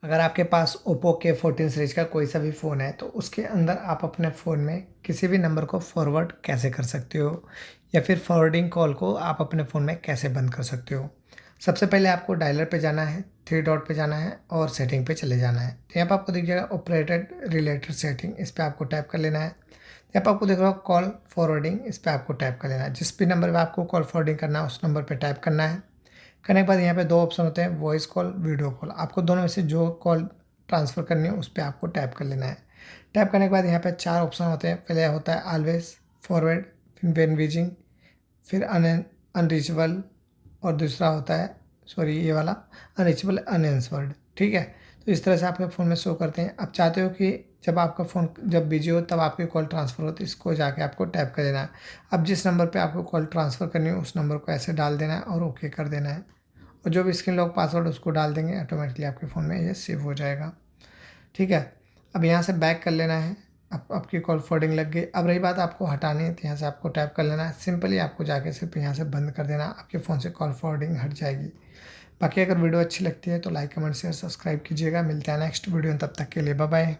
अगर आपके पास Oppo K14 series का कोई सा भी फ़ोन है तो उसके अंदर आप अपने फ़ोन में किसी भी नंबर को फॉरवर्ड कैसे कर सकते हो या फिर फॉरवर्डिंग कॉल को आप अपने फ़ोन में कैसे बंद कर सकते हो। सबसे पहले आपको डायलर पे जाना है, थ्री डॉट पे जाना है और सेटिंग पे चले जाना है। तो यहाँ पर आपको दिख जाएगा ऑपरेटेड रिलेटेड सेटिंग, इस पर आपको टैप कर लेना है। यहाँ पर आपको दिख रहा है कॉल फॉरवर्डिंग, इस पर आपको टैप कर लेना है। जिस भी नंबर पर आपको कॉल फॉरवर्डिंग करना है उस नंबर पर टैप करना है। करने के बाद यहाँ पे दो ऑप्शन होते हैं, वॉइस कॉल, वीडियो कॉल। आपको दोनों में से जो कॉल ट्रांसफ़र करनी है उस पर आपको टैप कर लेना है। टैप करने के बाद यहाँ पे चार ऑप्शन होते हैं। पहले होता है ऑलवेज, फॉरवर्ड, फिर वेन रीचिंग, फिर अनरीचेबल और दूसरा होता है, सॉरी ये वाला, अनरीचेबल अनआंसर्ड। ठीक है, तो इस तरह से आपके फ़ोन में शो करते हैं। आप चाहते हो कि जब आपका फ़ोन जब बिजी हो तब आपकी कॉल ट्रांसफ़र हो तो इसको जाके आपको टैप कर देना है। अब जिस नंबर पे आपको कॉल ट्रांसफ़र करनी है उस नंबर को ऐसे डाल देना है और ओके कर देना है। और जो भी स्क्रीन लॉक पासवर्ड उसको डाल देंगे, ऑटोमेटिकली आपके फ़ोन में ये सेव हो जाएगा। ठीक है, अब यहाँ से बैक कर लेना है। अब आपकी कॉल फॉरवर्डिंग लग गई। अब रही बात आपको हटानी है तो यहाँ से आपको टैप कर लेना है। सिंपली आपको जाके सिर्फ यहाँ से बंद कर देना, आपके फ़ोन से कॉल फॉरवर्डिंग हट जाएगी। बाकी अगर वीडियो अच्छी लगती है तो लाइक कमेंट शेयर सब्सक्राइब कीजिएगा। मिलते हैं नेक्स्ट वीडियो में, तब तक के लिए बाय बाय।